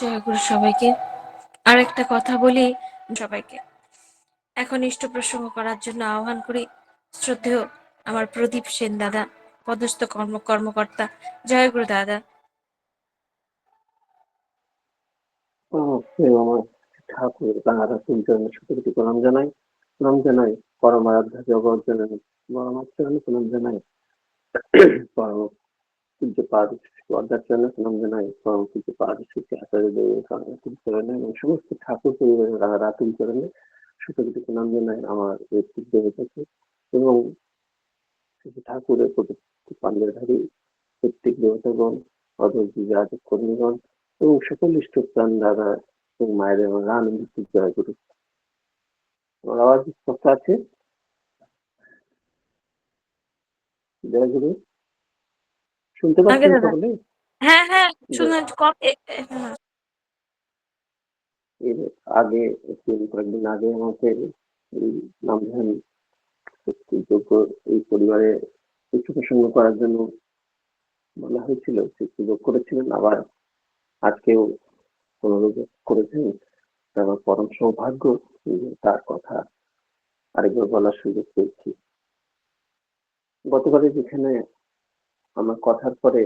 জয়গুরু সবাইকে। আরেকটা কথা বলি সবাইকে। এখন ইষ্ট প্রসঙ্গ করার জন্য আহ্বান করি শ্রদ্ধেয় আমার প্রদীপ সেন দাদা, পদস্থ কর্মকর্তা। জয়গুরু দাদা। আমার ঠাকুর তাহারা তিনজনে সুপরিচিত প্রণাম জানাই পরম আরাধ্যা জগৎ জননী পরমাত্মা প্রণাম জানাই পরম পূজ্য পাদ পর্দাচরণে প্রণাম জানাই পরম পূজ্য পাদ শ্রী আচার্য দেবের চরণে এবং সমস্ত ঠাকুর পরিবারের রাতুল চরণে সুপরিচিত প্রণাম জানাই আমার ঋত্বিক দেবতাকে এবং ঠাকুরের প্রতি পান্ডেরধারী ঋত্বিক দেবতাগণ, অধৈর্য যাজক কর্মীগণ এবং সকল ইষ্টপ্রাণ দাদা এবং মায়ের এবং আনন্দিত জয়গুরু। আমার আওয়াজ স্পষ্ট আছে? জয়গুরু শুনতে পাচ্ছেন সকলে? হ্যাঁ হ্যাঁ শুনে আগে কয়েকদিন আগে আমাকে এই নামধান যোগ্য এই পরিবারে উচ্চ প্রসঙ্গ করার জন্য বলা হয়েছিল, সে সুযোগ করেছিলেন, আবার আজকেও অনুরোধ করেছেন। আমার পরম সৌভাগ্য তার কথা আরেকবার বলার সুযোগ পেয়েছি। গতকালে যেখানে আমার কথার পরে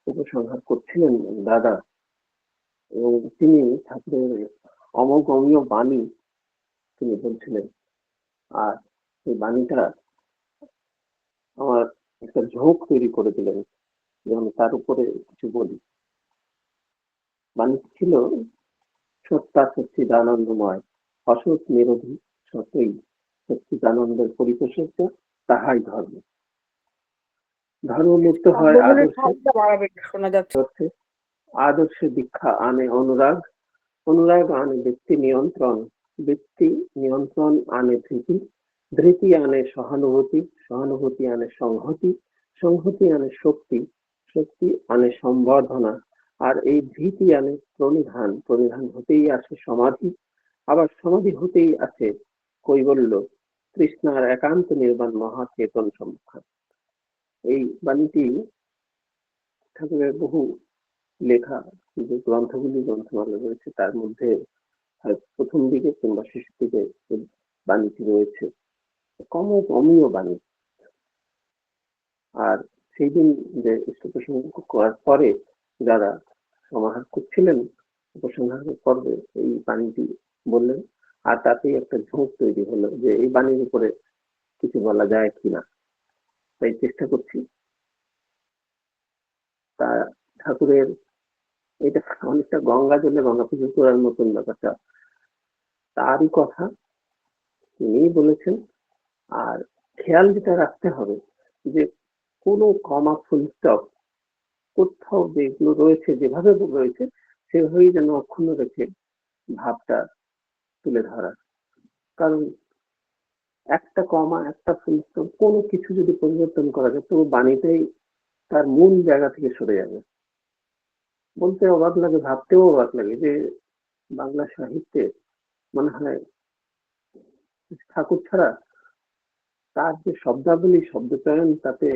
উপসংহার করছিলেন দাদা, এবং তিনি ঠাকুরের অমোঘমীয় বাণী তিনি বলছিলেন, আর সেই বাণীটা আমার একটা ঝোঁক তৈরি করে দিলেন যে আমি তার উপরে কিছু বলি। বাণী ছিল, সত্তা সচ্চিদানন্দময়, অসৎ নিরোধী সত্যই সচ্চিদানন্দের পরিপোষক, তাহাই ধর্ম। ধর্ম মুক্ত হয় আদর্শে দীক্ষা আনে অনুরাগ, অনুরাগ আনে ব্যক্তি নিয়ন্ত্রণ, ব্যক্তি নিয়ন্ত্রণ আনে ধৃতি, ধৃতি আনে সহানুভূতি, সহানুভূতি আনে সংহতি, সংহতি আনে শক্তি, শক্তি আনে সম্বর্ধনা, আর এই ধৃতি আনে প্রণিধান, প্রণিধান হতেই আসে সমাধি, আবার সমাধি হতেই আছে কৈবল্য, তৃষ্ণার একান্ত নির্বাণ মহাচেতন সম্মুখান। এই বাণীটি ঠাকুরের বহু লেখা যে গ্রন্থগুলি গ্রন্থমালা রয়েছে তার মধ্যে প্রথম দিকে কিংবা শেষের দিকে বাণীটি রয়েছে, অমীয় বাণী। আর সেই দিন যে প্রসঙ্গ করার পরে যারা সমাহার করছিলেন উপসংহারের পর্বে এই বাণীটি বললেন, আর তাতেই একটা ঝোঁক তৈরি হলো যে এই বাণীর উপরে কিছু বলা যায় কিনা। তাই চেষ্টা করছি। তা ঠাকুরের এটা অনেকটা গঙ্গা জলে গঙ্গা পুজো করার মতন ব্যাপারটা, তারই কথা তিনি বলেছেন। আর খেয়াল যেটা রাখতে হবে যে কোনো কমা ফুল স্টপ কোথাও যেগুলো রয়েছে যেভাবে রয়েছে সেভাবেই যেন অক্ষুণ্ণ রেখে ভাবটা তুলে ধরা। কারণ একটা কমা একটা ফুল স্টপ কোনো কিছু যদি পরিবর্তন করা যায় তো বাণীতেই তার মূল জায়গা থেকে সরে যাবে। বলতে অবাক লাগে, ভাবতেও অবাক লাগে যে বাংলা সাহিত্যে মনে হয় ঠাকুর ছাড়া তার যে শব্দাবলী শব্দচয়ন তাতে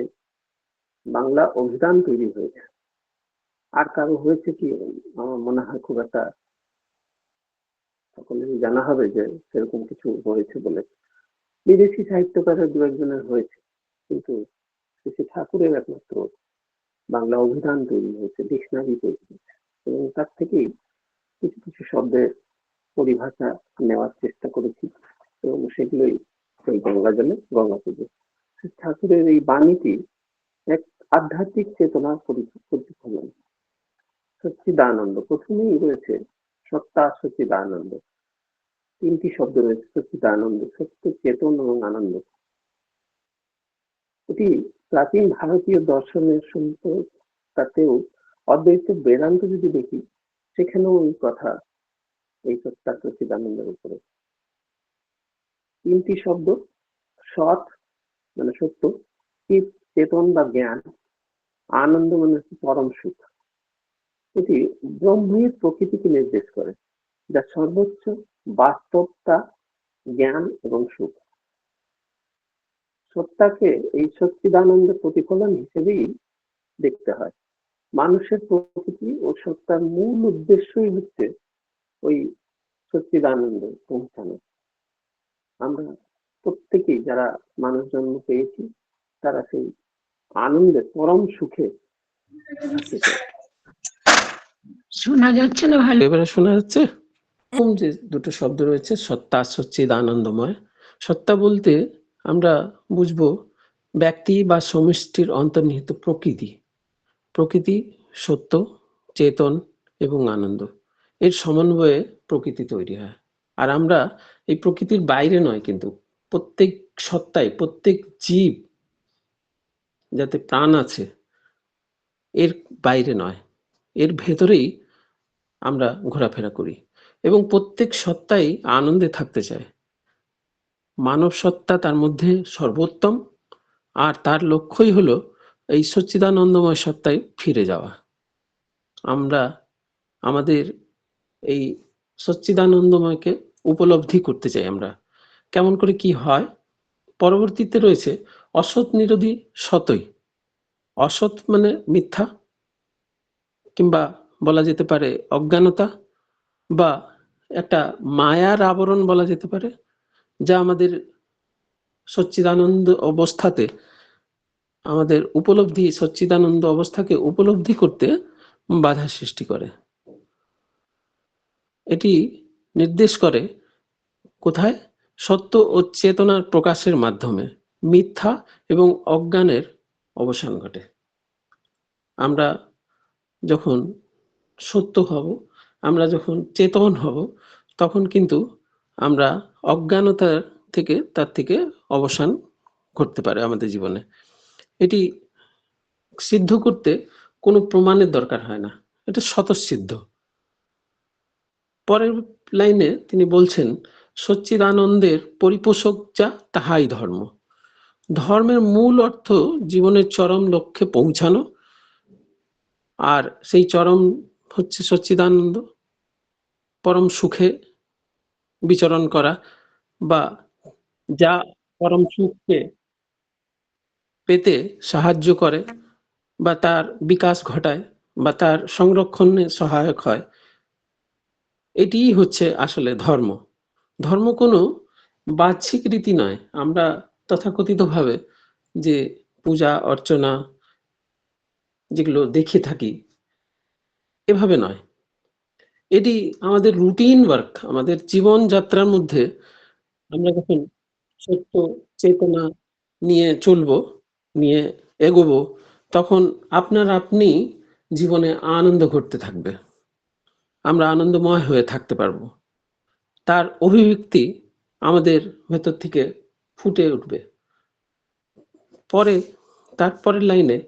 বাংলা অভিধান তৈরি হয়েছে, আর কারো হয়েছে কি আমার মনে হয় খুব একটা সকলেরই জানা হবে যে সেরকম কিছু হয়েছে বলে। বিদেশি সাহিত্যকারের দু একজনের হয়েছে, কিন্তু শ্রী ঠাকুরের একমাত্র বাংলা অভিধান তৈরি হয়েছে, ডিকশনারি তৈরি হয়েছে, এবং তার থেকেই কিছু কিছু শব্দের পরিভাষা নেওয়ার চেষ্টা করেছি এবং সেগুলোই এই গঙ্গা জলে গঙ্গা পুজো। ঠাকুরের এই বাণীটি এক আধ্যাত্মিক চেতনার প্রতিফলন। সচ্চিদানন্দ প্রথমেই রয়েছে, সত্তা সচ্চিদানন্দ, তিনটি শব্দ রয়েছে, সচ্চিদানন্দ, সত্য, চেতন এবং আনন্দ। এটি প্রাচীন ভারতীয় দর্শনের তাতেও অদ্বৈত বেদান্ত যদি দেখি সেখানেও এই কথা, এই সত্তা সচ্চিদানন্দের উপরে। তিনটি শব্দ, সৎ মানে সত্য, চিৎ চেতন বা জ্ঞান, আনন্দ মানে পরম সুখ। এটি ব্রহ্মের প্রকৃতিকে নির্দেশ করে, যা সর্বোচ্চ বাস্তবতা, জ্ঞান এবং সুখ। সত্তাকে এই সচ্চিদানন্দের প্রতিফলন হিসেবেই দেখতে হয়। মানুষের প্রকৃতি ও সত্তার মূল উদ্দেশ্যই হচ্ছে ওই সচ্চিদানন্দ পৌঁছানো। আমরা প্রত্যেকেই যারা মানুষ জন্ম পেয়েছি তারা সেই আনন্দে পরম সুখে থাকতে চাই। শোনা যাচ্ছে না ভালো? এবারে শোনা যাচ্ছে? যে দুটো শব্দ রয়েছে, সত্তা, সচ্চিদ, আনন্দময়। সত্তা বলতে আমরা বুঝবো ব্যক্তি বা সমষ্টির অন্তর্নিহিত প্রকৃতি। প্রকৃতি সত্য, চেতন এবং আনন্দ, এর সমন্বয়ে প্রকৃতি তৈরি হয়। আর আমরা এই প্রকৃতির বাইরে নয়, কিন্তু প্রত্যেক সত্তায়, প্রত্যেক জীব যাতে প্রাণ আছে এর বাইরে নয়, এর ভেতরেই আমরা ঘোরাফেরা করি এবং প্রত্যেক সত্তাই আনন্দে থাকতে চায়। মানব সত্তা তার মধ্যে সর্বোত্তম, আর তার লক্ষ্যই হলো এই সচ্চিদানন্দময় সত্তায় ফিরে যাওয়া। আমরা আমাদের এই সচ্চিদানন্দময়কে উপলব্ধি করতে চাই। আমরা কেমন করে কি হয়? পরবর্তীতে রয়েছে অসৎ নিরোধী সতই। অসৎ মানে মিথ্যা, কিংবা বলা যেতে পারে অজ্ঞানতা, বা একটা মায়ার আবরণ বলা যেতে পারে, যা আমাদের সচ্চিদানন্দ অবস্থাতে, আমাদের উপলব্ধি, সচ্চিদানন্দ অবস্থাকে উপলব্ধি করতে বাধা সৃষ্টি করে। এটি নির্দেশ করে কোথায়? সত্য ও চেতনার প্রকাশের মাধ্যমে মিথ্যা এবং অজ্ঞানের অবসান ঘটে। আমরা যখন সত্য হব, আমরা যখন চেতন হব, তখন কিন্তু আমরা অজ্ঞানতার থেকে, তার থেকে অবসান ঘটতে পারে আমাদের জীবনে। এটি সিদ্ধ করতে কোনো প্রমাণের দরকার হয় না, এটা স্বতঃসিদ্ধ। পরের লাইনে তিনি বলছেন, সচ্চিদানন্দের পরিপোষক যা, তাহাই ধর্ম। ধর্মের মূল অর্থ জীবনের চরম লক্ষ্যে পৌঁছানো, আর সেই চরম হচ্ছে সচ্চিদানন্দ, পরম সুখে বিচরণ করা, বা যা পরম সুখকে পেতে সাহায্য করে, বা তার বিকাশ ঘটায়, বা তার সংরক্ষণে সহায়ক হয়। এটিই হচ্ছে আসলে ধর্ম। ধর্ম কোনো বাহ্যিক রীতি নয়। আমরা তথাকথিতভাবে যে পূজা অর্চনা যেগুলো দেখে থাকি, এভাবে নয়। এটি আমাদের রুটিন ওয়ার্ক, আমাদের জীবনযাত্রার মধ্যে আমরা যখন সত্য চেতনা নিয়ে চলবো, নিয়ে এগোবো, তখন আপনার আপনি জীবনে আনন্দ ঘটতে থাকবে, আমরা আনন্দময় হয়ে থাকতে পারবো। তার অভিব্যক্তি আমাদের ভেতর থেকে ফুটে উঠবে। তারপরের লাইনে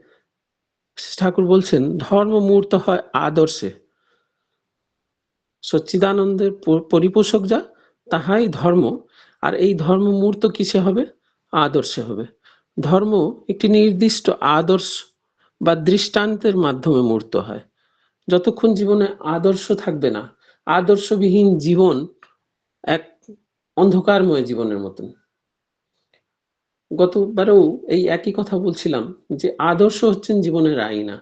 ঠাকুর বলছেন, ধর্ম মূর্ত হয় আদর্শে। সচ্চিদানন্দের পরিপোষক যা, তাহাই ধর্ম। আর এই ধর্ম মূর্ত কিসে হবে? আদর্শে হবে। ধর্ম একটি নির্দিষ্ট আদর্শ বা দৃষ্টান্তের মাধ্যমে মূর্ত হয়। যতক্ষণ জীবনে আদর্শ থাকবে না, আদর্শবিহীন জীবন এক অন্ধকারময় জীবনের মতন। গতবারেও এই একই কথা বলছিলাম যে আদর্শ হচ্ছেন জীবনের আয়না।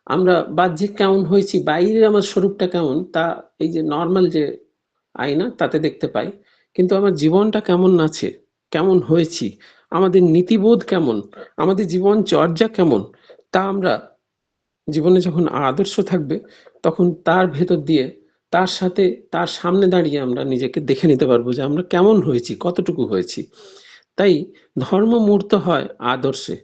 আমরা বাহ্যিক কেমন হয়েছি, বাইরে আমার স্বরূপটা কেমন, তা এই যে নর্মাল যে আয়না তাতে দেখতে পাই, কিন্তু আমার জীবনটা কেমন আছে, কেমন হয়েছি, আমাদের নীতিবোধ কেমন, আমাদের জীবন চর্যা কেমন, তা আমরা জীবনে যখন আদর্শ থাকবে তখন তার ভেতর দিয়ে, তার সাথে, তার সামনে দাঁড়িয়ে আমরা নিজেকে দেখে নিতে পারবো যে আমরা কেমন হয়েছি, কতটুকু হয়েছি। তাই ধর্ম মূর্ত হয় আদর্শে।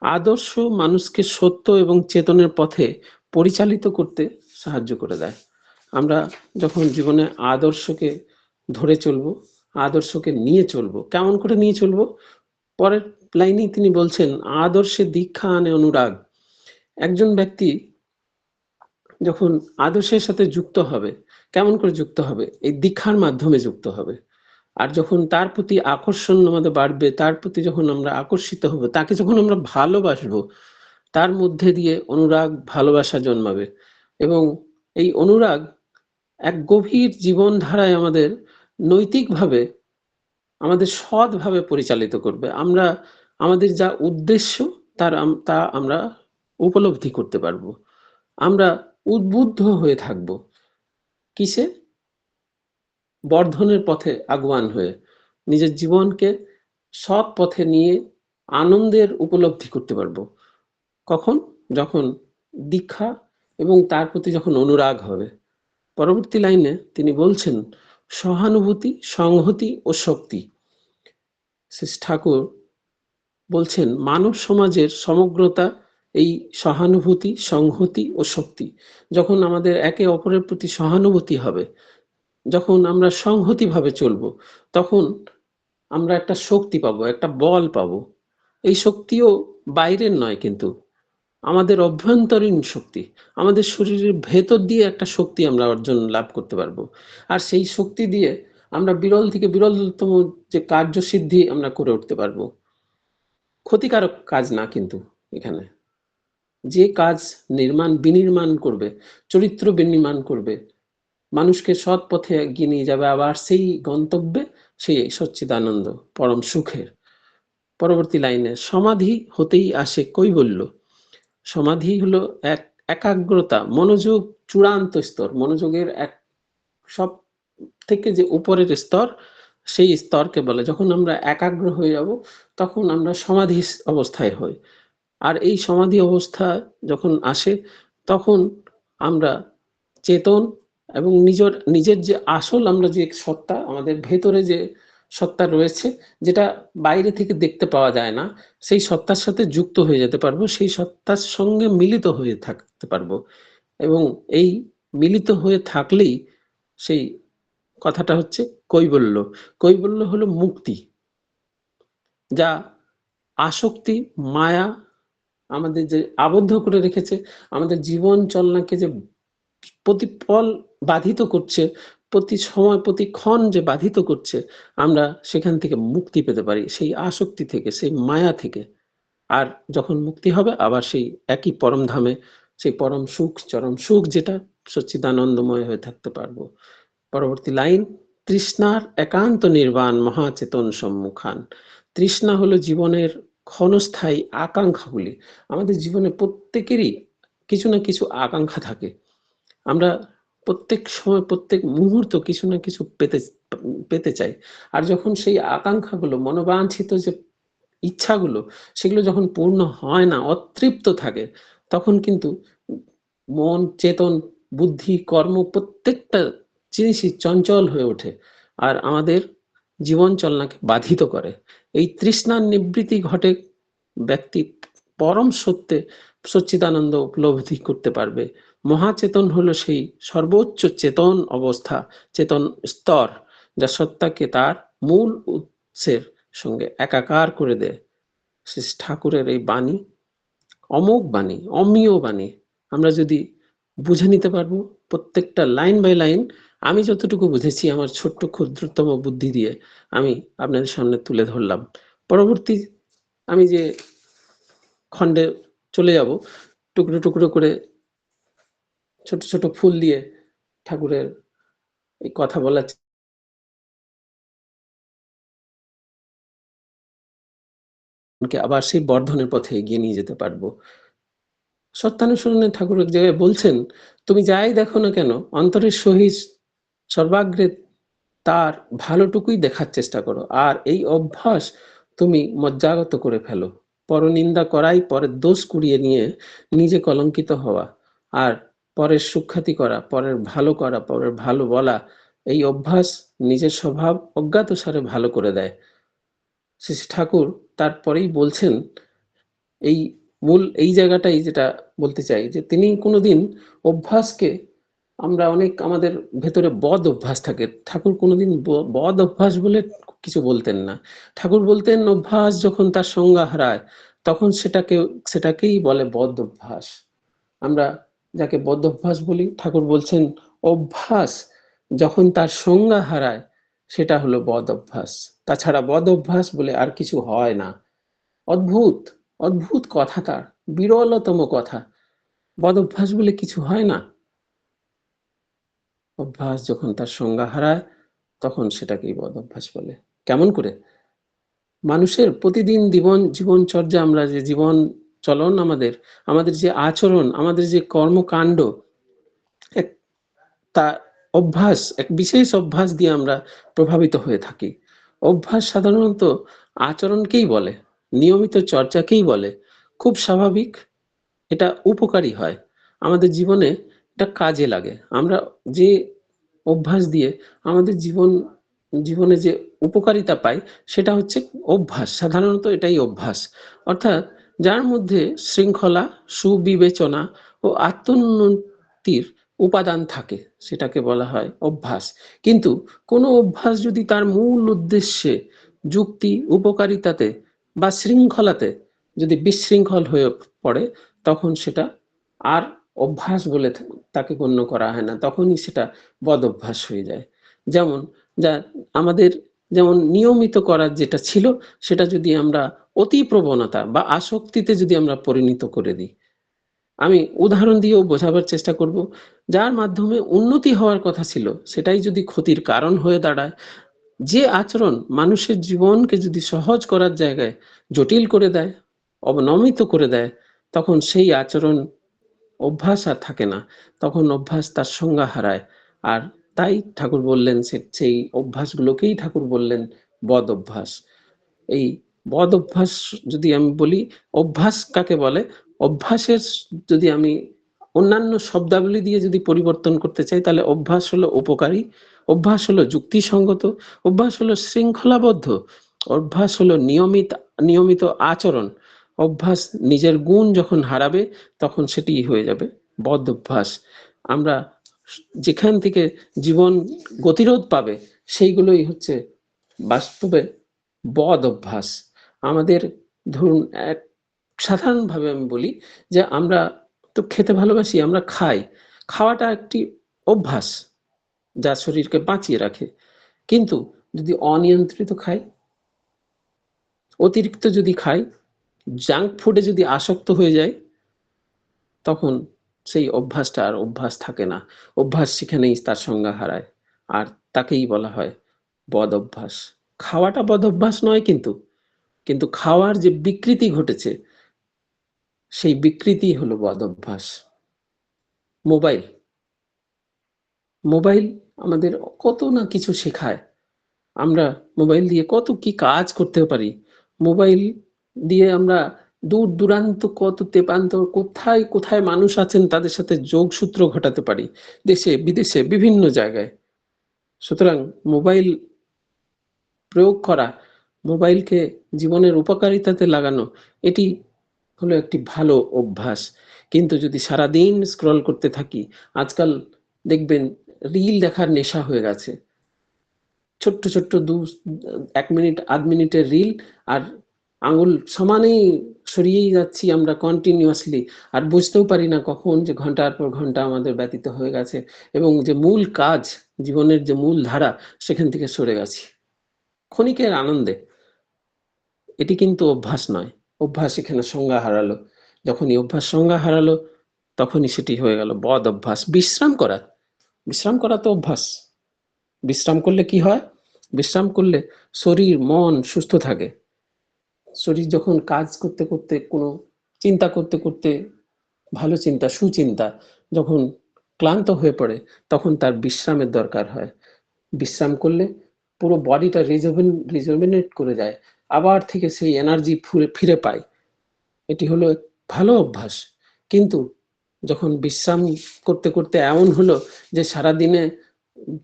আদর্শ মানুষকে সত্য এবং চেতনের পথে পরিচালিত করতে সাহায্য করে দেয়। আমরা যখন জীবনে আদর্শকে ধরে চলবো, আদর্শকে নিয়ে চলবো, কেমন করে নিয়ে চলবো? পরের লাইনেই তিনি বলছেন, আদর্শে দীক্ষা আনে অনুরাগ। একজন ব্যক্তি যখন আদর্শের সাথে যুক্ত হবে, কেমন করে যুক্ত হবে? এই দীক্ষার মাধ্যমে যুক্ত হবে। আর যখন তার প্রতি আকর্ষণ আমাদের বাড়বে, তার প্রতি যখন আমরা আকর্ষিত হব, তাকে যখন আমরা ভালোবাসবো, তার মধ্যে দিয়ে অনুরাগ, ভালোবাসা জন্মাবে। এবং এই অনুরাগ এক গভীর জীবনধারায় আমাদের নৈতিকভাবে, আমাদের সৎভাবে পরিচালিত করবে। আমরা আমাদের যা উদ্দেশ্য তা আমরা উপলব্ধি করতে পারবো। আমরা উদ্বুদ্ধ হয়ে থাকব কিসে? বর্ধনের পথে আগুয়ান হয়ে, নিজের জীবনকে সৎ পথে নিয়ে আনন্দের উপলব্ধি করতে পারবো। কখন? যখন দীক্ষা এবং তার প্রতি যখন অনুরাগ হবে। পরবর্তী লাইনে তিনি বলছেন, সহানুভূতি, সংহতি ও শক্তি। শ্রী ঠাকুর বলছেন মানব সমাজের সমগ্রতা এই সহানুভূতি, সংহতি ও শক্তি। যখন আমাদের একে অপরের প্রতি সহানুভূতি হবে, যখন আমরা সংহতি ভাবে চলবো, তখন আমরা একটা শক্তি পাবো, একটা বল পাবো। এই শক্তিও বাইরের নয়, কিন্তু আমাদের অভ্যন্তরীণ শক্তি, আমাদের শরীরের ভেতর দিয়ে একটা শক্তি আমরা অর্জন লাভ করতে পারবো। আর সেই শক্তি দিয়ে আমরা বিরল থেকে বিরলতম যে কার্যসিদ্ধি আমরা করে উঠতে পারবো। ক্ষতিকারক কাজ না, কিন্তু এখানে যে কাজ বিনির্মাণ করবে, চরিত্র বিনির্মাণ করবে, মানুষকে সৎ পথে এগিয়ে নিয়ে যাবে আবার সেই গন্তব্যে, সেই সচ্চিদানন্দ পরম সুখের। পরবর্তী লাইনে, সমাধি হতেই আসে কৈবল্য। সমাধি হলো এক একাগ্রতা, মনোযোগ, চূড়ান্ত স্তর, মনোযোগের এক সব থেকে যে উপরের স্তর, সেই স্তরকে বলে। যখন আমরা একাগ্র হয়ে যাব, তখন আমরা সমাধি অবস্থায় হই। আর এই সমাধি অবস্থা যখন আসে, তখন আমরা চেতন এবং নিজের যে আসল আমরা যে সত্তা, আমাদের ভেতরে যে সত্তা রয়েছে, যেটা বাইরে থেকে দেখতে পাওয়া যায় না, সেই সত্তার সাথে যুক্ত হয়ে যেতে পারবো, সেই সত্তার সঙ্গে মিলিত হয়ে থাকতে পারবো। এবং এই মিলিত হয়ে থাকলেই সেই কথাটা হচ্ছে কৈবল্য। কৈবল্য হলো মুক্তি, যা আসক্তি, মায়া আমাদের যে আবদ্ধ করে রেখেছে, আমাদের জীবন চলনাকে যে প্রতিপল বাধিত করছে, প্রতি সময় প্রতিক্ষণ যে বাধিত করছে, আমরা সেখান থেকে মুক্তি পেতে পারি, সেই আসক্তি থেকে, সেই মায়া থেকে। আর যখন মুক্তি হবে, আবার সেই একই পরম ধামে, সেই পরম সুখ, চরম সুখ, যেটা সচ্চিদানন্দময় হয়ে থাকতে পারবো। পরবর্তী লাইন, তৃষ্ণার একান্ত নির্বাণ মহাচেতন সম্মুখান। তৃষ্ণা হলো জীবনের ক্ষণস্থায়ী আকাঙ্ক্ষাগুলি। আমাদের জীবনে প্রত্যেকেরই কিছু না কিছু আকাঙ্ক্ষা থাকে। আমরা প্রত্যেক সময়, প্রত্যেক মুহূর্ত কিছু না কিছু পেতে চাই। আর যখন সেই আকাঙ্ক্ষাগুলো, মনোবাঞ্ছিত যে ইচ্ছাগুলো, সেগুলো যখন পূর্ণ হয় না, অতৃপ্ত থাকে, তখন কিন্তু মন, চেতন, বুদ্ধি, কর্ম প্রত্যেকটা জিনিসই চঞ্চল হয়ে ওঠে আর আমাদের জীবন চলনাকে বাধিত করে। এই তৃষ্ণার নিবৃত্তি ঘটে, ব্যক্তি পরম সত্যে সচ্চিদানন্দ উপলব্ধি করতে পারবে। মহাচেতন হলো সেই সর্বোচ্চ চেতন অবস্থা, চেতন স্তর, যা সত্তাকে তার মূল উৎসের সঙ্গে একাকার করে দেয়। শ্রী ঠাকুরের এই বাণী অমোঘ বাণী, অমীয় বাণী। আমরা যদি বুঝে নিতে পারবো প্রত্যেকটা লাইন বাই লাইন, আমি যতটুকু বুঝেছি আমার ছোট্ট ক্ষুদ্রতম বুদ্ধি দিয়ে আমি আপনাদের সামনে তুলে ধরলাম। পরবর্তী আমি যে খণ্ডে চলে যাব, টুকরো টুকরো করে ছোট ছোট ফুল দিয়ে ঠাকুরের এই কথা বলা, আবার সেই বর্ধনের পথে এগিয়ে নিয়ে যেতে পারবো। সত্যানুসরণে ঠাকুর এক জায়গায় বলছেন, তুমি যাই দেখো না কেন, অন্তরের সহিত সর্বাগ্রে তার ভালোটুকুই দেখার চেষ্টা করো। আর এই অভ্যাস তুমি মজ্জাগত করে ফেলো। পরনিন্দা করাই, পরের দোষ কুড়িয়ে নিয়ে নিজে কলঙ্কিত হওয়া, আর পরের সুখ্যাতি করা, পরের ভালো করা, পরের ভালো বলা, এই অভ্যাস নিজের স্বভাব অজ্ঞাতসারে ভালো করে দেয়। শ্রী ঠাকুর তারপরেই বলছেন, এই মূল এই জায়গাটাই যেটা বলতে চাই, যে তিনি কোনোদিন অভ্যাসকে, আমরা অনেক আমাদের ভেতরে বদ অভ্যাস থাকে, ঠাকুর কোনোদিন বদ অভ্যাস বলে কিছু বলতেন না। ঠাকুর বলতেন অভ্যাস যখন তার সংজ্ঞা হারায়, তখন সেটাকেই বলে বদ অভ্যাস। আমরা যাকে বদ অভ্যাস বলি, ঠাকুর বলছেন অভ্যাস যখন তার সংজ্ঞা হারায়, সেটা হলো বদ অভ্যাস। তাছাড়া বদ অভ্যাস বলে আর কিছু হয় না। অদ্ভুত অদ্ভুত কথা, তার বিরলতম কথা। বদ অভ্যাস বলে কিছু হয় না। অভ্যাস যখন তার সংজ্ঞা হারায়, তখন সেটাকেই বদ অভ্যাস বলে। কেমন করে? মানুষের প্রতিদিন জীবনচর্যা, আমরা যে জীবন চলন, আমাদের যে আচরণ, আমাদের যে কর্মকাণ্ড, তা অভ্যাস, এক বিশেষ অভ্যাস দিয়ে আমরা প্রভাবিত হয়ে থাকি। অভ্যাস সাধারণত আচরণকেই বলে, নিয়মিত চর্চাকেই বলে। খুব স্বাভাবিক, এটা উপকারী হয়, আমাদের জীবনে এটা কাজে লাগে। আমরা যে অভ্যাস দিয়ে আমাদের জীবনে যে উপকারিতা পাই, সেটা হচ্ছে অভ্যাস। সাধারণত এটাই অভ্যাস, অর্থাৎ যার মধ্যে শৃঙ্খলা, সুবিবেচনা ও আত্মোন্নতির উপাদান থাকে, সেটাকে বলা হয় অভ্যাস। কিন্তু কোনো অভ্যাস যদি তার মূল উদ্দেশ্যে, যুক্তি, উপকারিতাতে বা শৃঙ্খলাতে যদি বিশৃঙ্খল হয়ে পড়ে, তখন সেটা আর অভ্যাস বলে তাকে গণ্য করা হয় না, তখনই সেটা বদ অভ্যাস হয়ে যায়। যেমন যা আমাদের যেমন নিয়মিত করার যেটা ছিল, সেটা যদি আমরা অতি প্রবণতা বা আসক্তিতে যদি আমরা পরিণত করে দিই, আমি উদাহরণ দিয়েও বোঝাবার চেষ্টা করব। যার মাধ্যমে উন্নতি হওয়ার কথা ছিল, সেটাই যদি ক্ষতির কারণ হয়ে দাঁড়ায়, যে আচরণ মানুষের জীবনকে যদি সহজ করার জায়গায় জটিল করে দেয়, অবনমিত করে দেয়, তখন সেই আচরণ অভ্যাস আর থাকে না, তখন অভ্যাস তার সংজ্ঞা হারায়। আর তাই ঠাকুর বললেন, সেই অভ্যাসগুলোকেই ঠাকুর বললেন বদ অভ্যাস। এই বদ অভ্যাস যদি আমি বলি, অভ্যাস কাকে বলে, অভ্যাসের যদি আমি অন্যান্য শব্দাবলী দিয়ে যদি পরিবর্তন করতে চাই, তাহলে অভ্যাস হলো উপকারী, অভ্যাস হলো যুক্তিসঙ্গত, অভ্যাস হলো শৃঙ্খলাবদ্ধ, অভ্যাস হলো নিয়মিত আচরণ। অভ্যাস নিজের গুণ যখন হারাবে, তখন সেটি হয়ে যাবে বদ অভ্যাস। আমরা যেখান থেকে জীবন গতিরোধ পাবে, সেইগুলোই হচ্ছে বাস্তবে বদ অভ্যাস। আমাদের ধরুন, এক সাধারণভাবে আমি বলি যে আমরা তো খেতে ভালোবাসি, আমরা খাই, খাওয়াটা একটি অভ্যাস যা শরীরকে বাঁচিয়ে রাখে। কিন্তু যদি অনিয়ন্ত্রিত খাই, অতিরিক্ত যদি খাই, জাঙ্ক ফুডে যদি আসক্ত হয়ে যায়, তখন সেই অভ্যাসটা আর অভ্যাস থাকে না, অভ্যাস সেখানেই তার সংজ্ঞা হারায়, আর তাকেই বলা হয় বদ অভ্যাস। খাওয়াটা বদ অভ্যাস নয়, কিন্তু খাওয়ার যে বিকৃতি ঘটেছে, সেই বিকৃতি হলো বদ অভ্যাস। মোবাইল মোবাইল আমাদের কত না কিছু শেখায়। আমরা মোবাইল দিয়ে কত কি কাজ করতে পারি। মোবাইল দিয়ে আমরা দূর দূরান্ত, কত তেপান্তর, কোথায় কোথায় মানুষ আছেন, তাদের সাথে যোগসূত্র ঘটাতে পারি, দেশে বিদেশে বিভিন্ন জায়গায়। সুতরাং মোবাইল প্রয়োগ করা, মোবাইলকে জীবনের উপকারিতাতে লাগানো, এটি হলো একটি ভালো অভ্যাস। কিন্তু যদি সারাদিন স্ক্রল করতে থাকি, আজকাল দেখবেন রিল দেখার নেশা হয়ে গেছে। ছোট্ট ছোট্ট 1 মিনিট 8 মিনিটের রিল, আর আঙুল সমানেই সরিয়েই যাচ্ছি আমরা কন্টিনিউয়াসলি, আর বুঝতেও পারি না কখন যে ঘন্টার পর ঘন্টা আমাদের ব্যতীত হয়ে গেছে, এবং যে মূল কাজ, জীবনের যে মূল ধারা, সেখান থেকে সরে গেছি ক্ষণিকের আনন্দে। এটি কিন্তু অভ্যাস নয়, অভ্যাস এখানে সংজ্ঞা হারালো। যখনই অভ্যাস সংজ্ঞা হারালো, তখনই সেটি হয়ে গেল বদ অভ্যাস। বিশ্রাম করা তো অভ্যাস। বিশ্রাম করলে কি হয়? বিশ্রাম করলে শরীর মন সুস্থ থাকে। শরীর যখন কাজ করতে করতে, কোনো চিন্তা করতে করতে, ভালো চিন্তা, সুচিন্তা যখন ক্লান্ত হয়ে পড়ে, তখন তার বিশ্রামের দরকার হয়। বিশ্রাম করলে পুরো বডিটা রিজুভিনেট করে যায়, আবার থেকে সেই এনার্জি ফিরে পায়। এটি হলো ভালো অভ্যাস। কিন্তু যখন বিশ্রাম করতে করতে এমন হলো যে সারাদিনে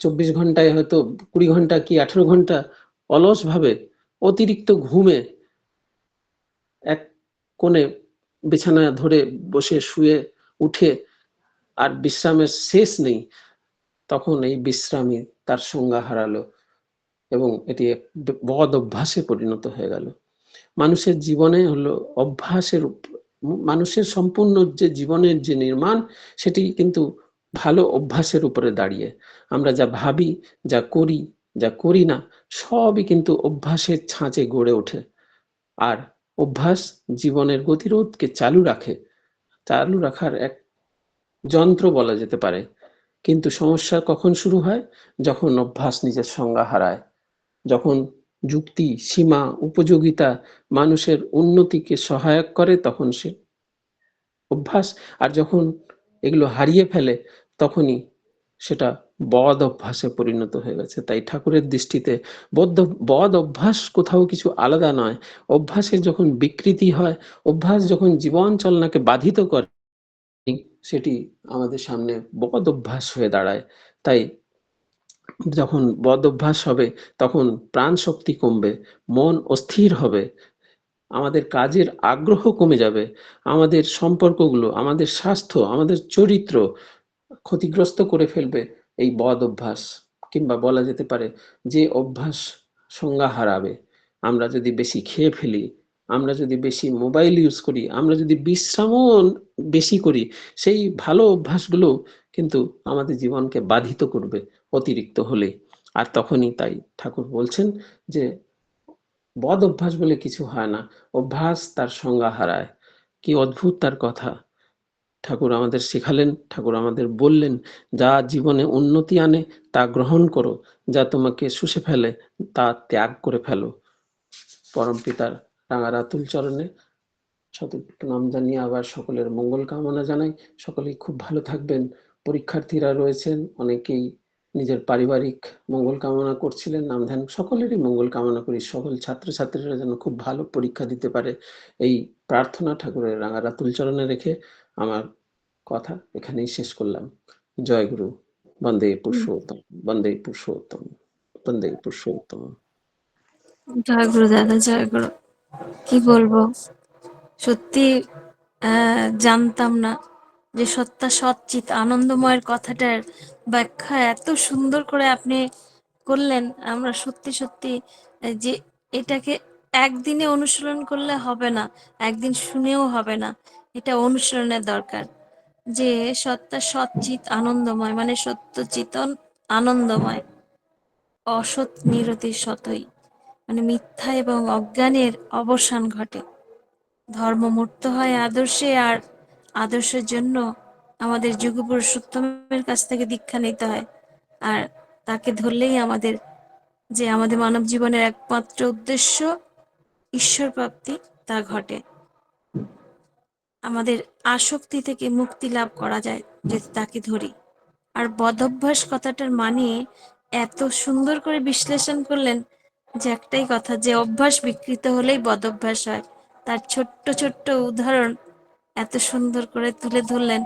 24 ঘন্টায় হয়তো 20 ঘন্টা কি 18 ঘন্টা অলসভাবে, অতিরিক্ত ঘুমে এক কোণে বিছানা ধরে বসে শুয়ে উঠে, আর বিশ্রামের শেষ নেই, তখন এই বিশ্রামই তার সংজ্ঞা হারালো, এবং এটি বদ অভ্যাসে পরিণত হয়ে গেল। মানুষের জীবনে হলো অভ্যাসের, মানুষের সম্পূর্ণ যে জীবনের যে নির্মাণ, সেটি কিন্তু ভালো অভ্যাসের উপরে দাঁড়িয়ে। আমরা যা ভাবি, যা করি, যা করি না, সবই কিন্তু অভ্যাসের ছাঁচে গড়ে ওঠে। আর অভ্যাস জীবনের গতিরোধকে চালু রাখার এক যন্ত্র বলা যেতে পারে। কিন্তু সমস্যা কখন শুরু হয়? যখন অভ্যাস নিজের সংজ্ঞা হারায়, যখন যুক্তি, সীমা, উপযোগিতা মানুষের উন্নতিকে সহায়ক করে, তখন অভ্যাস। আর যখন এগুলো হারিয়ে ফেলে তখনই সেটা বদ অভ্যাসে পরিণত হয়ে গেছে। তাই ঠাকুরের দৃষ্টিতে বদ অভ্যাস কোথাও কিছু আলাদা নয়। অভ্যাসের যখন বিকৃতি হয়, অভ্যাস যখন জীবন চলনাকে বাধিত করে, সেটি আমাদের সামনে বদ অভ্যাস হয়ে দাঁড়ায়। তাই যখন বদ অভ্যাস হবে তখন প্রাণ শক্তি কমবে, মন অস্থির হবে, আমাদের কাজের আগ্রহ কমে যাবে, আমাদের সম্পর্কগুলো, আমাদের স্বাস্থ্য, আমাদের চরিত্র ক্ষতিগ্রস্ত করে ফেলবে এই বদ অভ্যাস। কিংবা বলা যেতে পারে যে অভ্যাস সংজ্ঞা হারাবে। আমরা যদি বেশি খেয়ে ফেলি, আমরা যদি বেশি মোবাইল ইউজ করি, আমরা যদি বিশ্রামও বেশি করি, সেই ভালো অভ্যাসগুলো কিন্তু আমাদের জীবনকে বাধিত করবে অতিরিক্ত হলে। আর তখনই তাই ঠাকুর বলছেন যে বদ অভ্যাস বলে কিছু হয় না, অভ্যাস তার সংজ্ঞা হারায়। কি অদ্ভুত তার কথা! ঠাকুর আমাদের শেখালেন, ঠাকুর আমাদের বললেন, যা জীবনে উন্নতি আনে তা গ্রহণ করো, যা তোমাকে শুষে ফেলে তা ত্যাগ করে ফেলো। পরম পিতার রাঙারাতুল চরণে শত প্রণাম জানিয়ে আবার সকলের মঙ্গল কামনা জানাই। সকলেই খুব ভালো থাকবেন। পরীক্ষার্থীরা রয়েছেন, অনেকেই নিজের পারিবারিক মঙ্গল কামনা করছিলেন, নাম ধ্যান সকলেরই মঙ্গল কামনা করি। সকল ছাত্রছাত্রীরা যেন খুব ভালো পরীক্ষা দিতে পারে, এই প্রার্থনা ঠাকুরের রাঙারাতুল চরণে রেখে আমার কথা এখানেই শেষ করলাম। জয় গুরু। বন্দে পুরুষোত্তম, বন্দে পুরুষোত্তম, বন্দে পুরুষোত্তম। জয় গুরু দাদা, জয় গুরু। কি বলবো, সত্যি জানতাম না যে সত্তা সচ্চিত আনন্দময়ের কথাটার ব্যাখ্যা এত সুন্দর করে আপনি করলেন। আমরা সত্যি সত্যি যে এটাকে একদিনে অনুশীলন করলে হবে না, একদিন শুনেও হবে না, এটা অনুশীলনের দরকার। যে সত্তা সচ্চিত আনন্দময় মানে সত্য চিতন আনন্দময়, অসৎ নিরতি সতই, মানে মিথ্যা এবং অজ্ঞানের অবসান ঘটে, ধর্ম মূর্ত হয় আদর্শে। আর আদর্শের জন্য আমাদের যুগপুরুষোত্তমের কাছ থেকে দীক্ষা নিতে হয়। আর তাকে ধরলেই আমাদের মানব জীবনের একমাত্র উদ্দেশ্য ঈশ্বর প্রাপ্তি তা ঘটে। আমাদের আসক্তি থেকে মুক্তি লাভ করা যায় যদি তাকে ধরি। আর বদভ্যাস কথাটার মানে এত সুন্দর করে বিশ্লেষণ করলেন যে একটাই কথা, যে অভ্যাস বিকৃত হলেই বদভ্যাস হয়। তার ছোট্ট ছোট্ট উদাহরণ এত সুন্দর করে তুলে ধরলেন।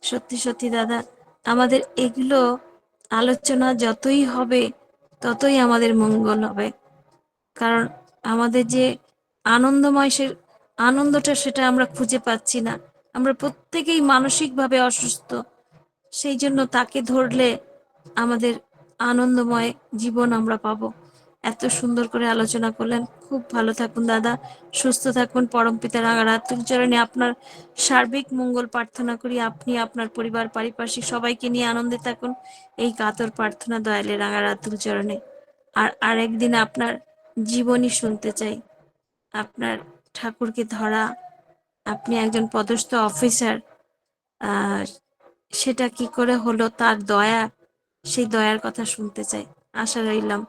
সত্যি সত্যি দাদা, আমাদের এগুলো আলোচনা যতই হবে ততই আমাদের মঙ্গল হবে। কারণ আমাদের যে আনন্দময় সে আনন্দটা, সেটা আমরা খুঁজে পাচ্ছি না। আমরা প্রত্যেকেই মানসিকভাবে অসুস্থ, সেই জন্য তাকে ধরলে আমাদের আনন্দময় জীবন আমরা পাবো। এত সুন্দর করে আলোচনা করলেন। খুব ভালো থাকুন দাদা, সুস্থ থাকুন। পরমপিতা রাঙারাতুল চরণে আপনার সার্বিক মঙ্গল প্রার্থনা করি। আপনি, আপনার পরিবার, পারিপার্শ্বিক সবাইকে নিয়ে আনন্দে থাকুন, এই কাতর প্রার্থনা দয়ালে রাঙারাতুল চরণে। আর আরেকদিন আপনার জীবনী শুনতে চাই, আপনার ঠাকুরকে ধরা, আপনি একজন পদস্থ অফিসার, আহ সেটা কি করে হলো, তার দয়া, সেই দয়ার কথা শুনতে চাই। আশা রইলাম।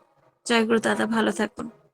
জয় গুরু দাদা, ভালো থাকুন।